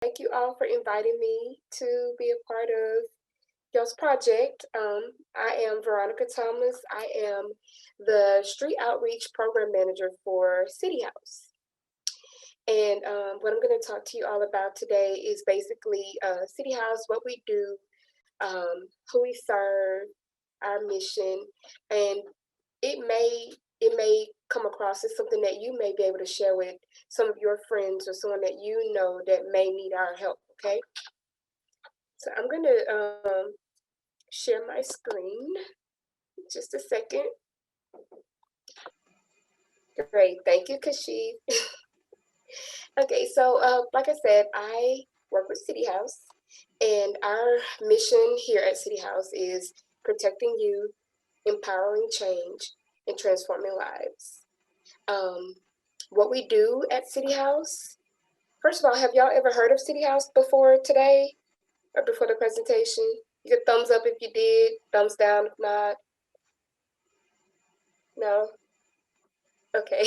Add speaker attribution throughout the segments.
Speaker 1: Thank you all for inviting me to be a part of y'all's project. I am Veronica Thomas. I am the Street Outreach Program Manager for City House. And what I'm going to talk to you all about today is basically City House, what we do, who we serve, our mission, and it may come across as something that you may be able to share with some of your friends or someone that you know that may need our help. Okay, so I'm going to share my screen. Just a second. Great, thank you, Kashif. Okay, so like I said, I work with City House, and our mission here at City House is protecting youth, empowering change, and transforming lives. Um, what we do at City House, first of all, have y'all ever heard of City House before today or before the presentation? You can thumbs up if you did, thumbs down if not. No? Okay.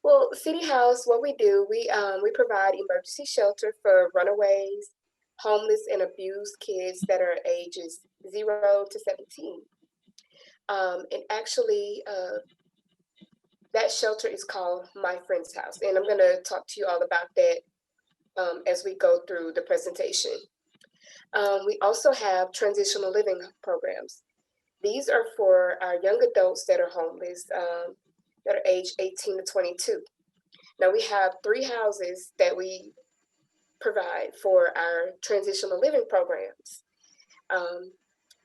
Speaker 1: Well, City House, what we do, we provide emergency shelter for runaways, homeless, and abused kids that are ages 0 to 17. And actually, that shelter is called My Friend's House, and I'm going to talk to you all about that as we go through the presentation. We also have transitional living programs. These are for our young adults that are homeless, that are age 18 to 22. Now we have 3 houses that we provide for our transitional living programs. Um,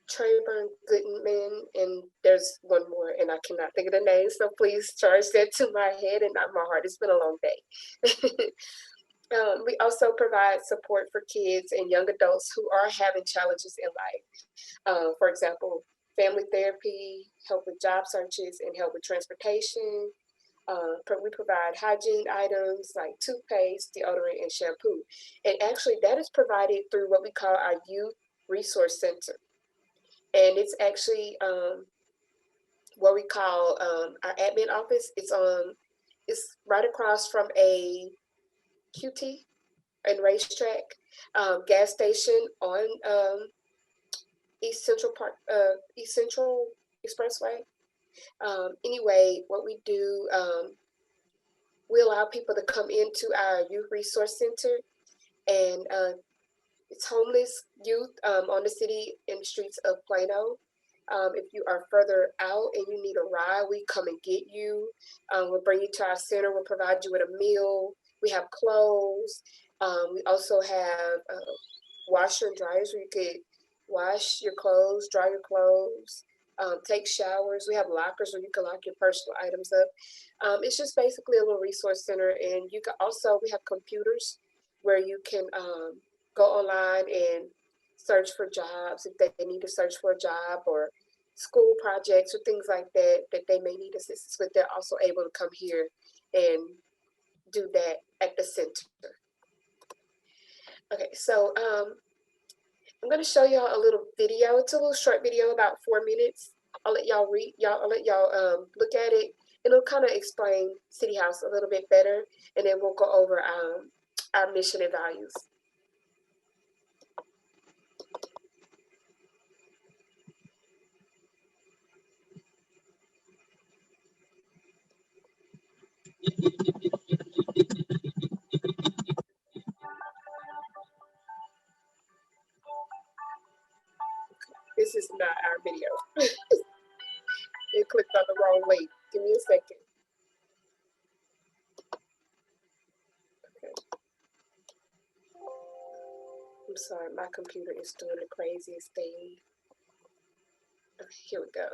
Speaker 1: Trayburn Goodman, and there's one more, and I cannot think of the name, so please charge that to my head and not my heart. It's been a long day. We also provide support for kids and young adults who are having challenges in life. For example, family therapy, help with job searches, and help with transportation. We provide hygiene items like toothpaste, deodorant, and shampoo. And actually, that is provided through what we call our Youth Resource Center. And it's actually what we call our admin office. It's right across from a QT and racetrack gas station on East Central Expressway. Anyway, what we do, we allow people to come into our youth resource center, and it's homeless youth on the city and streets of Plano. If you are further out and you need a ride, we come and get you. We'll bring you to our center. We'll provide you with a meal. We have clothes. We also have washer and dryers where you could wash your clothes, dry your clothes, take showers. We have lockers where you can lock your personal items up. It's just basically a little resource center, and you can also we have computers where you can go online and search for jobs if they need to search for a job or school projects or things like that that they may need assistance with. They're also able to come here and do that at the center. Okay, so I'm going to show y'all a little video. It's a little short video, about 4 minutes. I'll let y'all read. I'll let y'all look at it. It'll kind of explain City House a little bit better, and then we'll go over our mission and values. This is not our video. It clicked on the wrong link. Give me a second. Okay. I'm sorry, my computer is doing the craziest thing. Okay, here we go.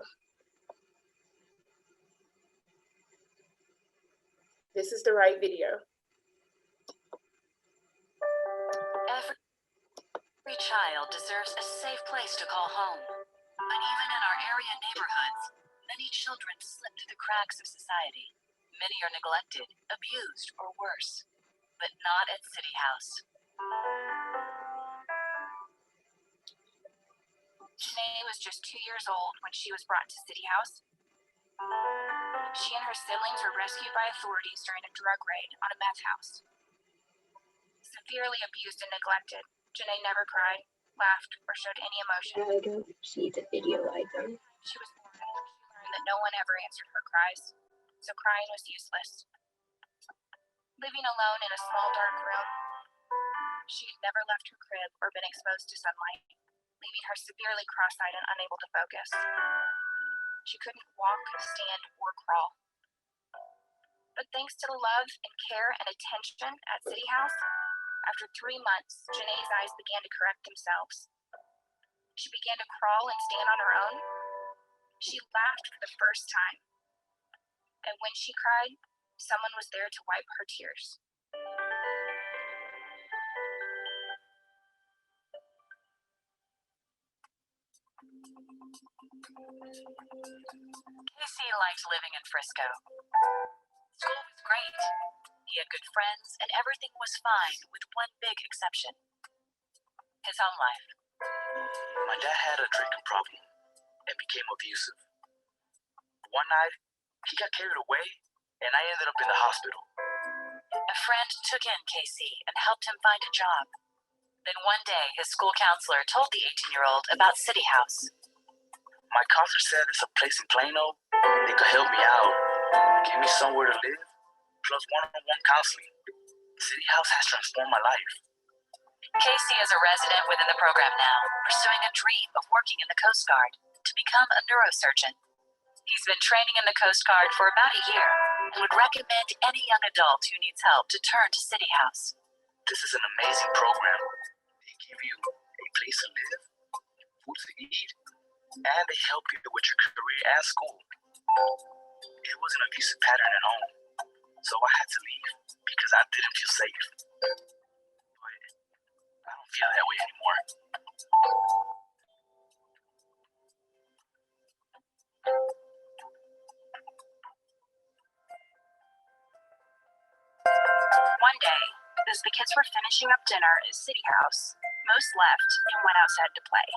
Speaker 1: This is the right video.
Speaker 2: Every child deserves a safe place to call home. But even in our area neighborhoods, many children slip through the cracks of society. Many are neglected, abused, or worse. But not at City House. Shanae was just 2 years old when she was brought to City House. She and her siblings were rescued by authorities during a drug raid on a meth house. severely abused and neglected. Janae never cried, laughed, or showed any emotion.
Speaker 3: I don't see the video either.
Speaker 2: She was born, she learned that no one ever answered her cries, so crying was useless. Living alone in a small dark room, she had never left her crib or been exposed to sunlight, leaving her severely cross-eyed and unable to focus. She couldn't walk, stand, or crawl. But thanks to the love and care and attention at City House, after 3 months, Janae's eyes began to correct themselves. She began to crawl and stand on her own. She laughed for the first time. And when she cried, someone was there to wipe her tears. Casey liked living in Frisco. School was great. He had good friends, and everything was fine, with one big exception: his home life.
Speaker 4: My dad had a drinking problem and became abusive. One night, he got carried away, and I ended up in the hospital.
Speaker 2: A friend took in Casey and helped him find a job. Then one day, his school counselor told the 18-year-old about City House.
Speaker 4: My counselor said there's a place in Plano. They could help me out, give me somewhere to live, plus one-on-one counseling. City House has transformed my life.
Speaker 2: Casey is a resident within the program now, pursuing a dream of working in the Coast Guard to become a neurosurgeon. He's been training in the Coast Guard for about a year and would recommend any young adult who needs help to turn to City House.
Speaker 4: This is an amazing program. They give you a place to live, food to eat, and they help you with your career and school. It was an abusive pattern at home, so I had to leave because I didn't feel safe. But I don't feel that way anymore.
Speaker 2: One day, as the kids were finishing up dinner at City House, most left and went outside to play,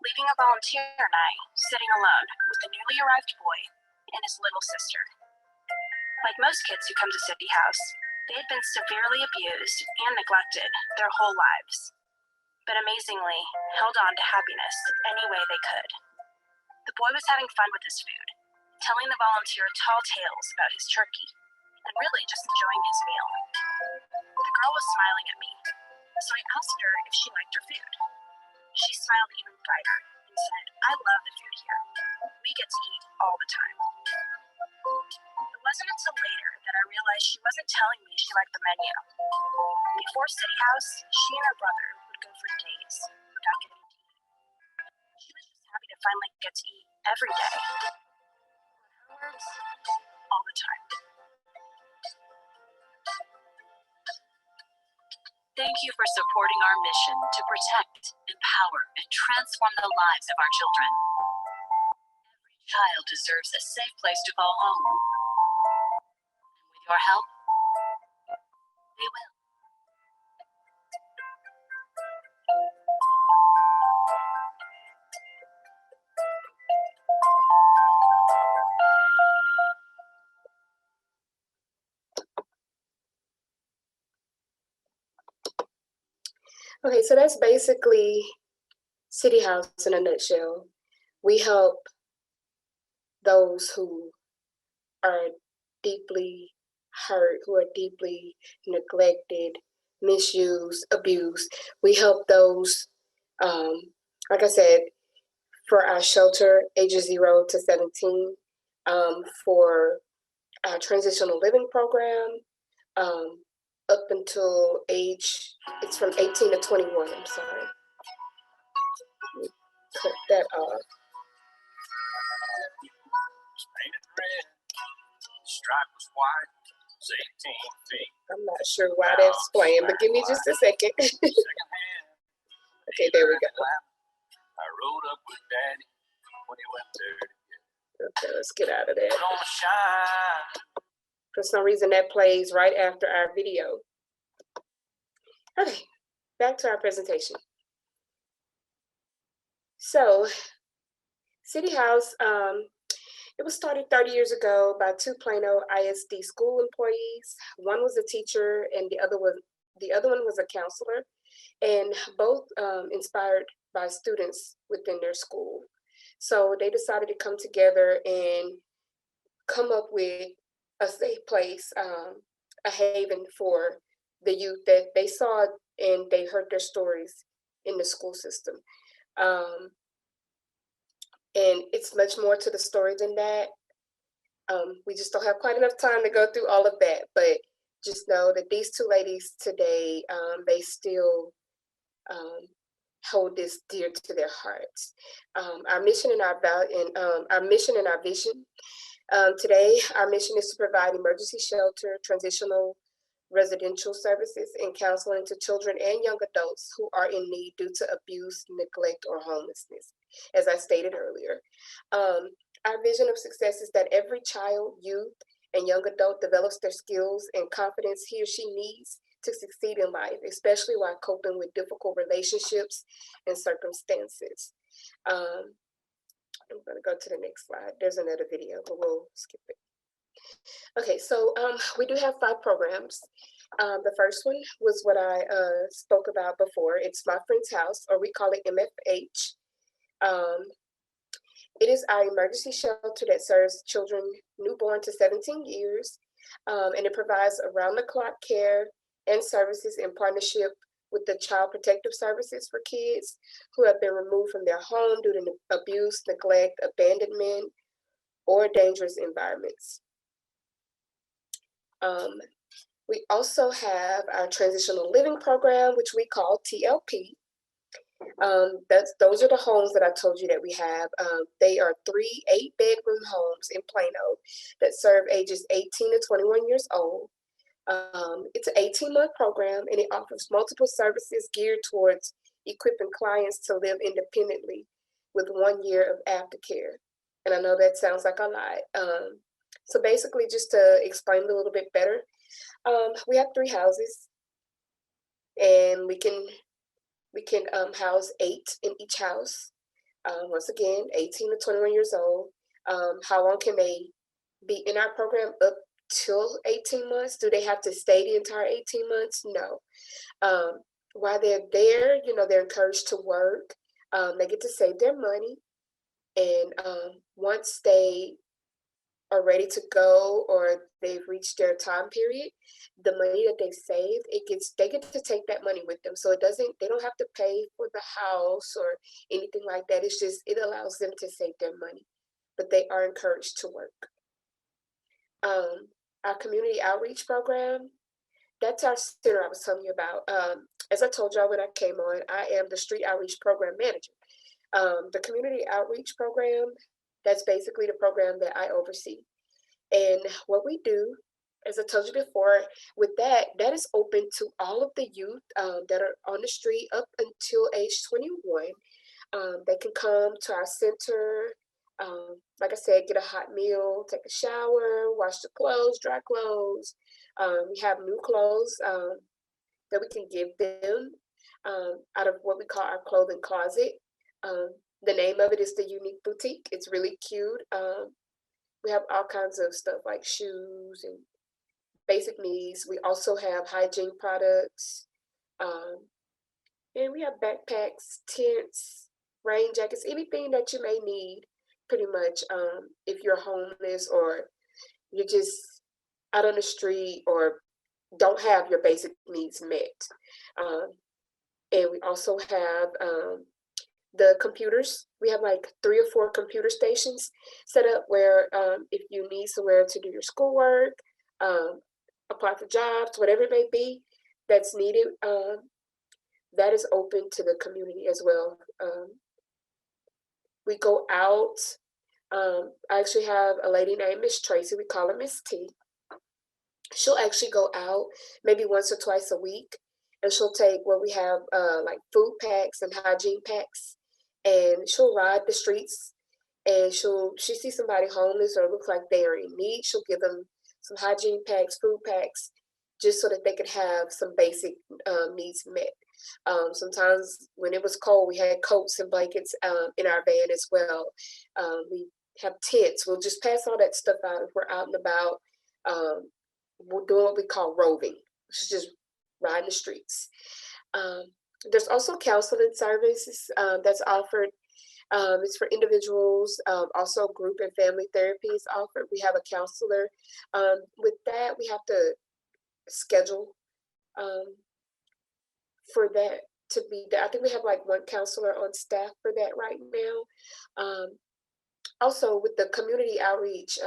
Speaker 2: leaving a volunteer and I sitting alone with the newly arrived boy and his little sister. Like most kids who come to City House, they had been severely abused and neglected their whole lives, but amazingly held on to happiness any way they could. The boy was having fun with his food, telling the volunteer tall tales about his turkey, and really just enjoying his meal. The girl was smiling at me, so I asked her if she liked her food. She smiled even brighter and said, "I love the food here. We get to eat all the time." It wasn't until later that I realized she wasn't telling me she liked the menu. Before City House, she and her brother would go for days without getting to eat. She was just happy to finally get to eat every day. In her words, all the time. Thank you for supporting our mission to protect, empower, and transform the lives of our children. Every child deserves a safe place to call home. And with your help, they will.
Speaker 1: Okay, so that's basically City House in a nutshell. We help those who are deeply hurt, who are deeply neglected, misused, abused. We help those, like I said, for our shelter, ages 0 to 17, for our transitional living program, up until age, it's from 18 to 21, I'm sorry. Let me cut that off.
Speaker 4: Painted red, stripe was white, was 18 feet.
Speaker 1: I'm not sure why that's playing, but give me just a second.
Speaker 4: Second hand,
Speaker 1: Okay, there we go.
Speaker 4: I rode up with Daddy when he went there.
Speaker 1: Okay, let's get out of there.
Speaker 4: Put on the shine.
Speaker 1: For some reason, that plays right after our video. Okay, back to our presentation. So, City House, it was started 30 years ago by 2 Plano ISD school employees. One was a teacher and the other the other one was a counselor, and both inspired by students within their school. So they decided to come together and come up with a safe place, a haven for the youth that they saw and they heard their stories in the school system. Um, and it's much more to the story than that. We just don't have quite enough time to go through all of that, but just know that these two ladies today, they still um, hold this dear to their hearts. Our mission and our mission and our vision. Today, our mission is to provide emergency shelter, transitional residential services, and counseling to children and young adults who are in need due to abuse, neglect, or homelessness, as I stated earlier. Our vision of success is that every child, youth, and young adult develops their skills and confidence he or she needs to succeed in life, especially while coping with difficult relationships and circumstances. I'm going to go to the next slide. There's another video, but we'll skip it. Okay, so we do have 5 programs. The first one was what I spoke about before. It's My Friend's House, or we call it MFH. It is our emergency shelter that serves children newborn to 17 years, and it provides around-the-clock care and services in partnership with the Child Protective Services for kids who have been removed from their home due to abuse, neglect, abandonment, or dangerous environments. We also have our transitional living program, which we call TLP. Those are the homes that I told you that we have. They are 3 8-bedroom homes in Plano that serve ages 18 to 21 years old. It's an 18-month program, and it offers multiple services geared towards equipping clients to live independently with 1 year of aftercare. And I know that sounds like a lot. So basically, just to explain it a little bit better, we have 3 houses, and we can house 8 in each house. Once again, 18 to 21 years old. How long can they be in our program? Up till 18 months. Do they have to stay the entire 18 months? No. While they're there, they're encouraged to work. They get to save their money. And once they are ready to go, or they've reached their time period, the money that they saved, they get to take that money with them. So they don't have to pay for the house or anything like that. It allows them to save their money, but they are encouraged to work. Our community outreach program, that's our center I was telling you about. As I told y'all when I came on, I am the street outreach program manager. The community outreach program, that's basically the program that I oversee. And what we do, as I told you before, with that is open to all of the youth that are on the street up until age 21. They can come to our center, like I said, get a hot meal, take a shower, wash the clothes, dry clothes. We have new clothes that we can give them out of what we call our clothing closet. The name of it is the Unique Boutique. It's really cute. We have all kinds of stuff like shoes and basic needs. We also have hygiene products. And we have backpacks, tents, rain jackets, anything that you may need, pretty much, if you're homeless or you're just out on the street or don't have your basic needs met. And we also have the computers. We have like 3 or 4 computer stations set up where if you need somewhere to do your schoolwork, apply for jobs, whatever it may be that's needed, that is open to the community as well. We go out. I actually have a lady named Miss Tracy. We call her Miss T. She'll actually go out maybe once or twice a week, and she'll take what we have like food packs and hygiene packs, and she'll ride the streets, and she sees somebody homeless or looks like they are in need. She'll give them some hygiene packs, food packs, just so that they could have some basic needs met. Sometimes when it was cold, we had coats and blankets in our van as well. We have tents. We'll just pass all that stuff out if we're out and about, we're doing what we call roving, which is just riding the streets. There's also counseling services that's offered. It's for individuals. Also, group and family therapy is offered. We have a counselor. With that, we have to schedule um, for that to be there. I think we have like one counselor on staff for that right now. Also, with the community outreach,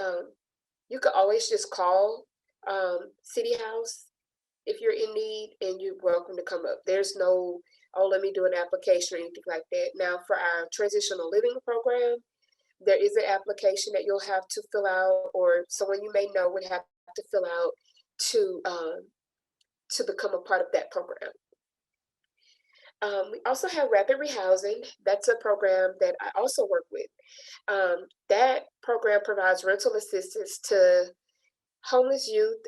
Speaker 1: you could always just call City House if you're in need, and you're welcome to come up. There's no, oh, let me do an application or anything like that. Now, for our transitional living program, there is an application that you'll have to fill out, or someone you may know would have to fill out to become a part of that program. We also have Rapid Rehousing. That's a program that I also work with. That program provides rental assistance to homeless youth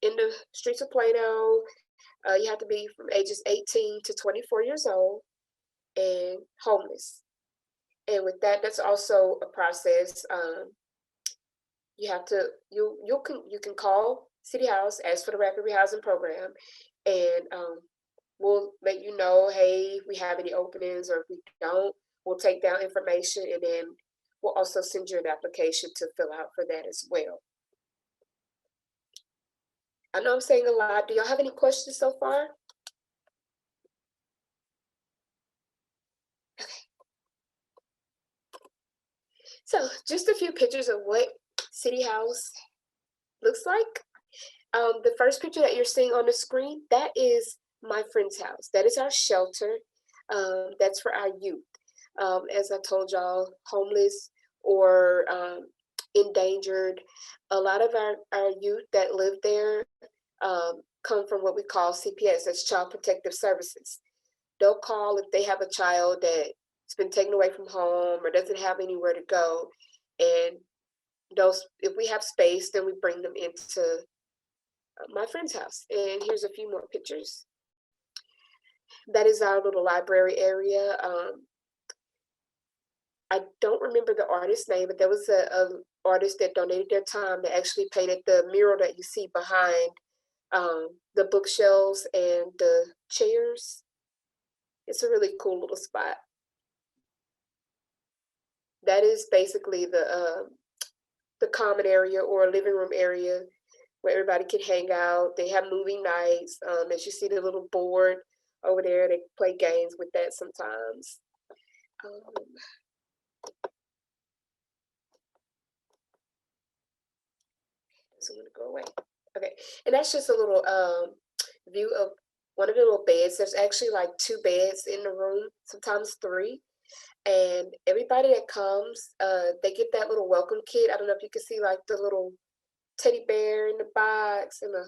Speaker 1: in the streets of Plano. You have to be from ages 18 to 24 years old and homeless. And with that, that's also a process. You have to you can call City House, ask for the Rapid Rehousing program, and we'll let you know, hey, if we have any openings, or if we don't, we'll take down information, and then we'll also send you an application to fill out for that as well. I know I'm saying a lot. Do y'all have any questions so far? Okay. So just a few pictures of what City House looks like. The first picture that you're seeing on the screen, that is my friend's house. That is our shelter. That's for our youth. As I told y'all, homeless or endangered. A lot of our youth that live there come from what we call CPS, that's Child Protective Services. They'll call if they have a child that's been taken away from home or doesn't have anywhere to go. And those, if we have space, then we bring them into my friend's house. And here's a few more pictures. That is our little library area. I don't remember the artist's name, but there was a artist that donated their time that actually painted the mural that you see behind the bookshelves and the chairs. It's a really cool little spot. That is basically the common area or living room area where everybody can hang out. They have movie nights. As you see the little board over there, they play games with that sometimes. So I'm gonna go away. Okay, and that's just a little view of one of the little beds. There's actually like 2 beds in the room, sometimes 3. And everybody that comes, they get that little welcome kit. I don't know if you can see like the little teddy bear in the box and a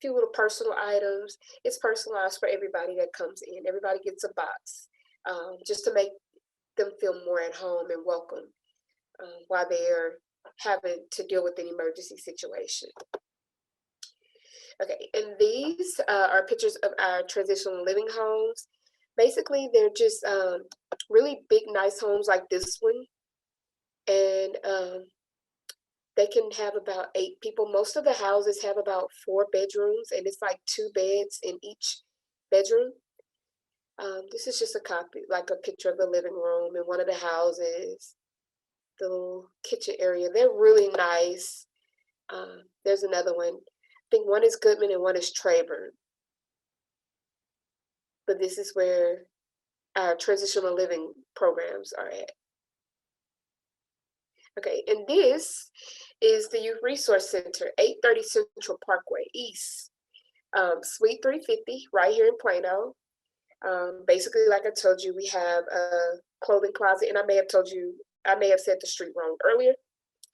Speaker 1: few little personal items. It's personalized for everybody that comes in. Everybody gets a box just to make them feel more at home and welcome while they are having to deal with an emergency situation. Okay, and these are pictures of our transitional living homes. Basically, they're just really big, nice homes like this one. And they can have about 8 people. Most of the houses have about 4 bedrooms, and it's like 2 beds in each bedroom. This is just a copy, like a picture of the living room in one of the houses, the little kitchen area. They're really nice. There's another one. I think one is Goodman and one is Trayburn. But this is where our transitional living programs are at. Okay, and this is the Youth Resource Center, 830 Central Parkway East, Suite 350, right here in Plano. Basically, like I told you, we have a clothing closet, and I may have said the street wrong earlier.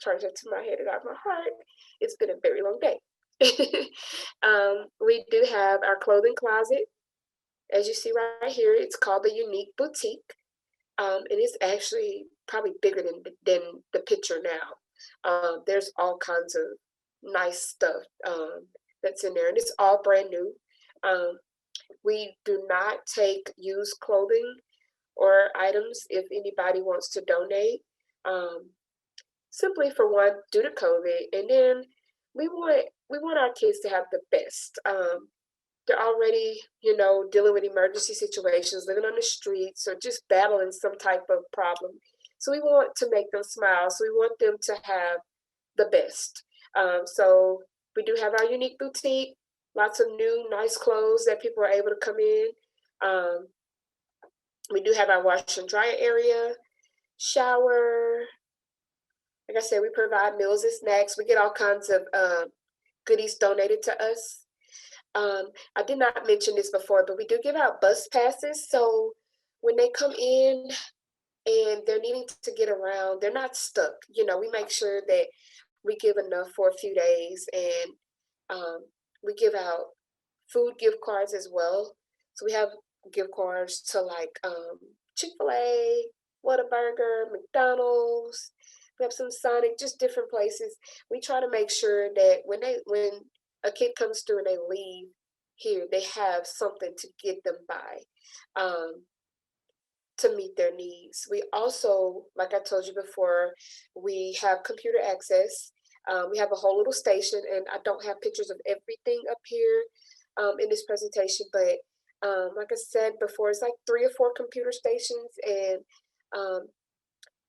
Speaker 1: Charge that to my head and out of my heart. It's been a very long day. We do have our clothing closet. As you see right here, it's called the Unique Boutique. And it's actually probably bigger than the picture now. There's all kinds of nice stuff that's in there, and it's all brand new. We do not take used clothing or items if anybody wants to donate. Simply for one, due to COVID, and then we want our kids to have the best. they're already, dealing with emergency situations, living on the streets, or just battling some type of problem. So we want to make them smile. So we want them to have the best. So we do have our unique boutique, lots of new, nice clothes that people are able to come in. Um, we do have our wash and dryer area, shower. Like I said, we provide meals and snacks. We get all kinds of goodies donated to us. I did not mention this before, but we do give out bus passes. So when they come in and they're needing to get around, they're not stuck. We make sure that we give enough for a few days, and we give out food gift cards as well. So we have gift cards to like Chick-fil-A, Whataburger, McDonald's. We have some Sonic, just different places. We try to make sure that when a kid comes through and they leave here, they have something to get them by. To meet their needs. We also, like I told you before, we have computer access. We have a whole little station, and I don't have pictures of everything up here in this presentation, but like I said before, it's like 3 or 4 computer stations, and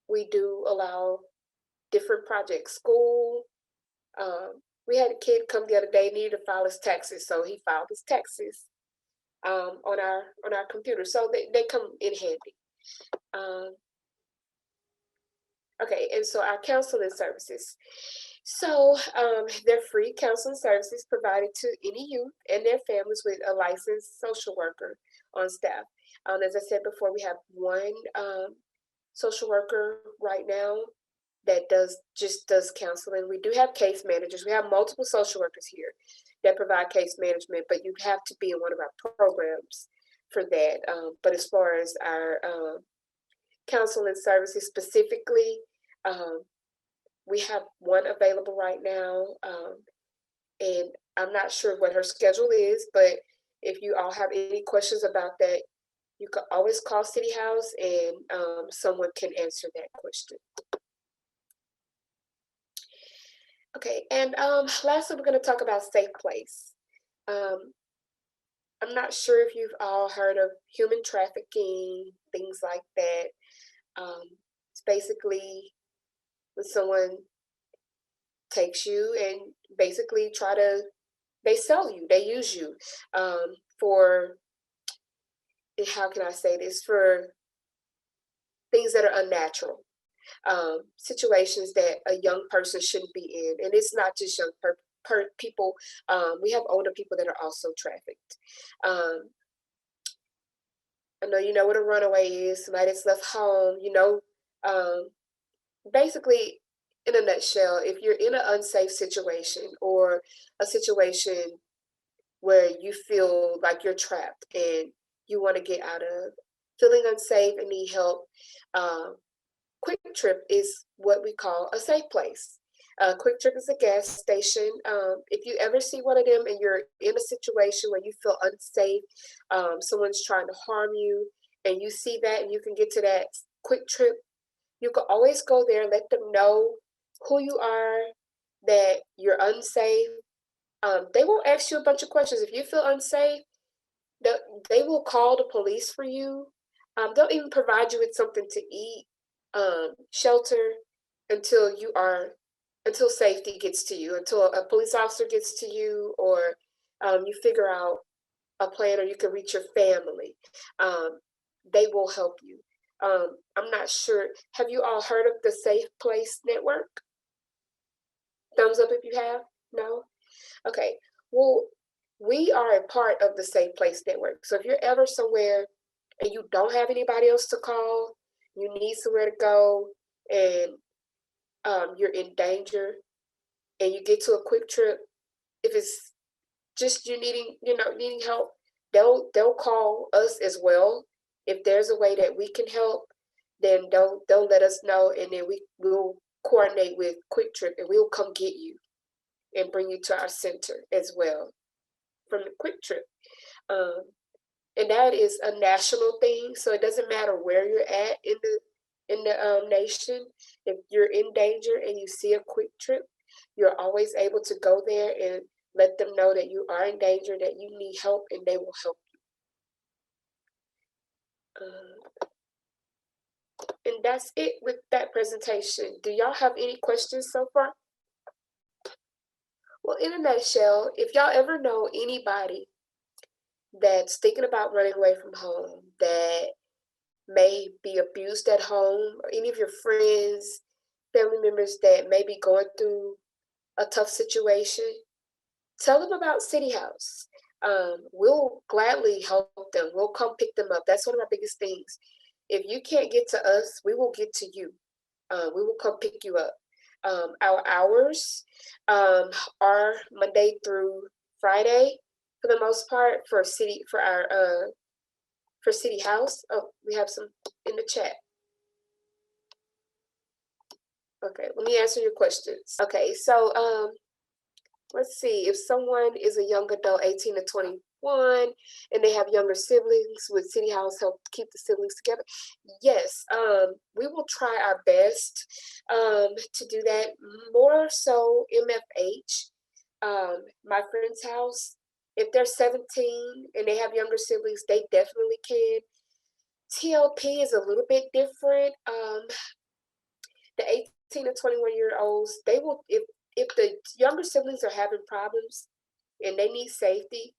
Speaker 1: we do allow different projects. School, we had a kid come the other day, needed to file his taxes, so he filed his taxes on our computer, so they come in handy. Okay, and so our counseling services. So they're free counseling services provided to any youth and their families with a licensed social worker on staff. As I said before, we have one social worker right now that does counseling. We do have case managers. We have multiple social workers here that provide case management, but you have to be in one of our programs for that. But as far as our counseling services specifically, we have one available right now, and I'm not sure what her schedule is, but if you all have any questions about that, you can always call City House, and someone can answer that question. Okay, and lastly, we're going to talk about Safe Place. I'm not sure if you've all heard of human trafficking, things like that. It's basically when someone takes you and basically they sell you, they use you for, how can I say this, for things that are unnatural, situations that a young person shouldn't be in. And it's not just young people. We have older people that are also trafficked. I know you know what a runaway is, somebody that's left home, basically, in a nutshell, if you're in an unsafe situation or a situation where you feel like you're trapped and you want to get out of, feeling unsafe and need help, Quick Trip is what we call a safe place. Quick Trip is a gas station. If you ever see one of them and you're in a situation where you feel unsafe, someone's trying to harm you, and you see that and you can get to that Quick Trip, you can always go there, let them know who you are, that you're unsafe. They won't ask you a bunch of questions. If you feel unsafe, they will call the police for you. They'll even provide you with something to eat, shelter, until safety gets to you, until a police officer gets to you, or you figure out a plan, or you can reach your family. They will help you. I'm not sure. Have you all heard of the Safe Place Network? Thumbs up if you have. No? Okay. Well, we are a part of the Safe Place Network. So if you're ever somewhere and you don't have anybody else to call, you need somewhere to go, and you're in danger, and you get to a Quick Trip, if it's just you needing help, they'll call us as well. If there's a way that we can help, then they'll let us know, and then we'll coordinate with Quick Trip, and we'll come get you and bring you to our center as well from the Quick Trip. And that is a national thing, so it doesn't matter where you're at in the nation. If you're in danger and you see a Quick Trip, you're always able to go there and Let them know that you are in danger, that you need help, and they will help you. And that's it with that presentation. Do y'all have any questions so far? Well, in a nutshell, if y'all ever know anybody that's thinking about running away from home, that may be abused at home, or any of your friends, family members that may be going through a tough situation, tell them about City House. We'll gladly help them. We'll come pick them up. That's one of our biggest things. If you can't get to us, we will get to you. We will come pick you up. Our hours are Monday through Friday for the most part for City House. Oh, we have some in the chat. Okay, let me answer your questions. Okay, so let's see. If someone is a young adult, 18 to 21, and they have younger siblings, would City House help keep the siblings together? Yes, we will try our best to do that. More so MFH, my friend's house. If they're 17 and they have younger siblings, they definitely can. TLP is a little bit different. The 18 to 21-year-olds, they will, if the younger siblings are having problems and they need safety,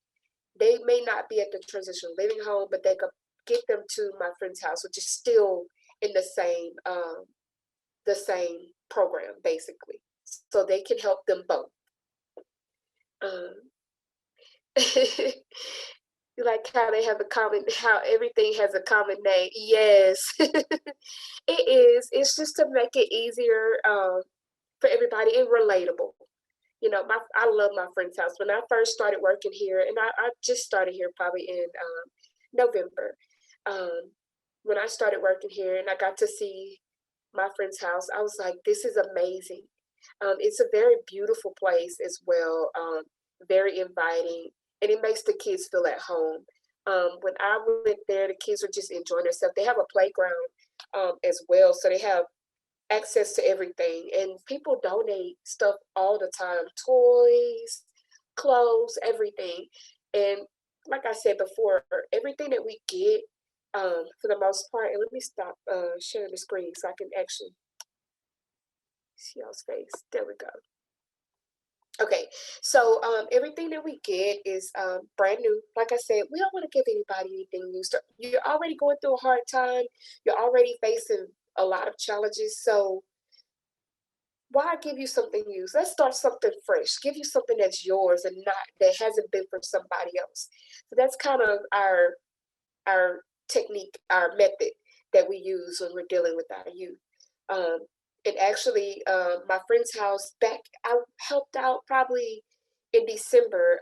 Speaker 1: they may not be at the transitional living home, but they could get them to my friend's house, which is still in the same program, basically. So they can help them both. Like how they have how everything has a common name. Yes, it is. It's just to make it easier for everybody and relatable. You know, I love my friend's house. When I first started working here, and I just started here probably in November. When I started working here and I got to see my friend's house, I was like, this is amazing. It's a very beautiful place as well, very inviting, and it makes the kids feel at home. When I went there, the kids were just enjoying themselves. They have a playground as well, so they have access to everything, and people donate stuff all the time, toys, clothes, everything. And like I said before, everything that we get for the most part, and let me stop sharing the screen so I can actually see y'all's face. There we go. Okay, so everything that we get is brand new. Like I said, we don't want to give anybody anything new. So you're already going through a hard time. You're already facing a lot of challenges. So why give you something used? Let's start something fresh. Give you something that's yours and not that hasn't been for somebody else. So that's kind of our technique, our method that we use when we're dealing with our youth. And actually, my friend's house I helped out probably in December.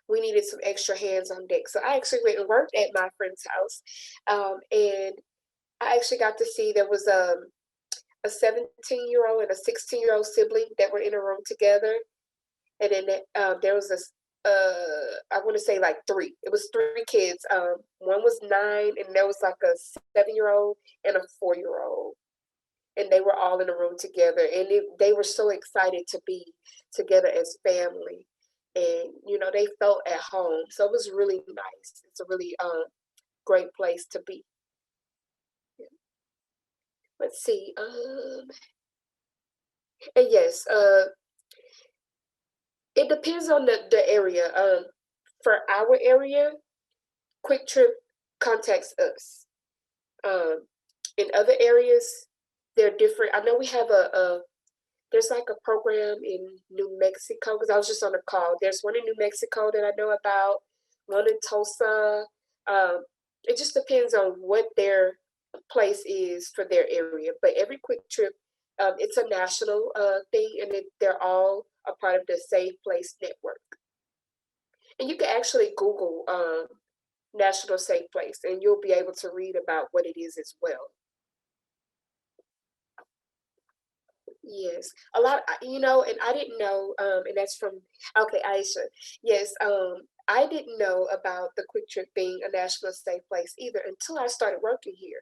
Speaker 1: We needed some extra hands on deck, so I actually went and worked at my friend's house, and I actually got to see there was a 17-year-old and a 16-year-old sibling that were in a room together. And then there was I want to say like three. It was three kids. One was 9, and there was like a 7-year-old and a 4-year-old. And they were all in a room together. And they were so excited to be together as family. And, you know, they felt at home. So it was really nice. It's a really great place to be. Let's see. And yes, it depends on the area. For our area, Quick Trip contacts us. In other areas, they're different. I know we have there's like a program in New Mexico, because I was just on a call. There's one in New Mexico that I know about, one in Tulsa. It just depends on what their place is for their area. But every Quick Trip, it's a national thing, and they're all a part of the Safe Place Network. And you can actually Google National Safe Place, and you'll be able to read about what it is as well. Yes, a lot, you know, and I didn't know, and that's from, okay, Aisha. Yes, I didn't know about the Quick Trip being a National Safe Place either until I started working here.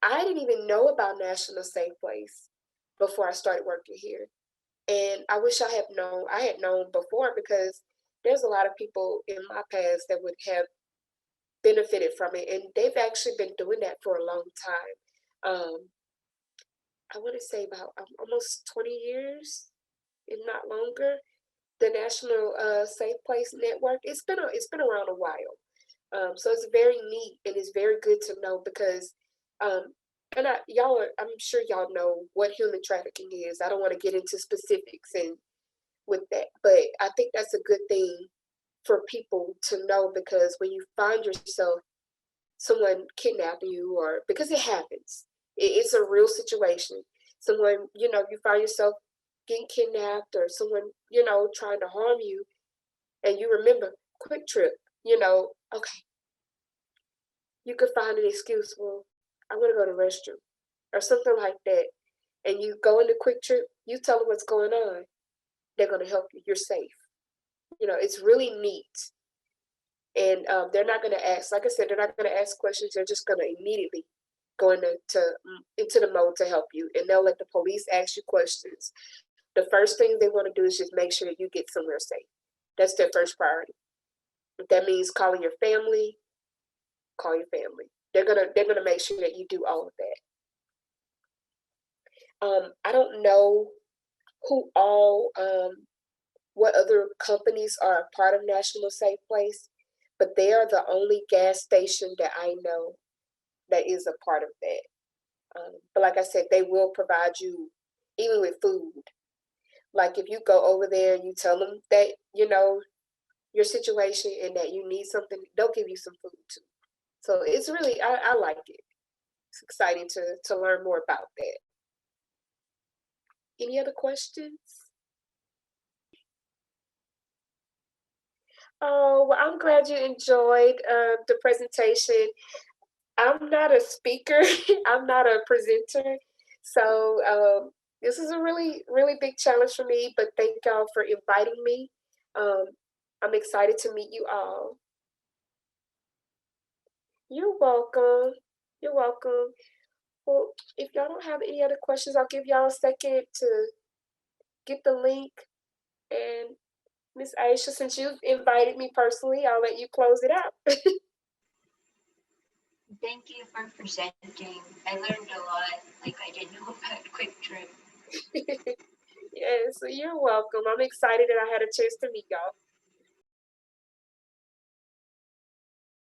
Speaker 1: I didn't even know about National Safe Place before I started working here. And I wish I had known before, because there's a lot of people in my past that would have benefited from it, and they've actually been doing that for a long time. I want to say about almost 20 years, if not longer. The National Safe Place Network. It's been around a while, so it's very neat and it's very good to know, because um, I'm sure y'all know what human trafficking is. I don't want to get into specifics and with that, but I think that's a good thing for people to know, because when you find yourself someone kidnapping you, or because it happens, it's a real situation. Someone, you find yourself getting kidnapped, or someone, trying to harm you, and you remember Quick Trip, okay, you could find an excuse. Well, I want to go to the restroom or something like that. And you go into Quick Trip, you tell them what's going on. They're going to help you. You're safe. It's really neat. And they're not going to ask, like I said, they're not going to ask questions. They're just going to immediately go into the mode to help you. And they'll let the police ask you questions. The first thing they want to do is just make sure that you get somewhere safe. That's their first priority. If that means calling your family, call your family. They're gonna make sure that you do all of that. I don't know who all what other companies are a part of National Safe Place, but they are the only gas station that I know that is a part of that. But like I said, they will provide you even with food. Like if you go over there and you tell them that your situation and that you need something, they'll give you some food too. So it's really, I like it. It's exciting to learn more about that. Any other questions? Oh, well, I'm glad you enjoyed the presentation. I'm not a speaker, I'm not a presenter. So this is a really, really big challenge for me, but thank y'all for inviting me. Um, I'm excited to meet you all. You're welcome. You're welcome. Well, if y'all don't have any other questions, I'll give y'all a second to get the link. And Miss Aisha, since you've invited me personally, I'll let you close it out.
Speaker 3: Thank you for presenting. I learned a lot, like I didn't know about Quick Trip.
Speaker 1: Yes, you're welcome. I'm excited that I had a chance to meet y'all.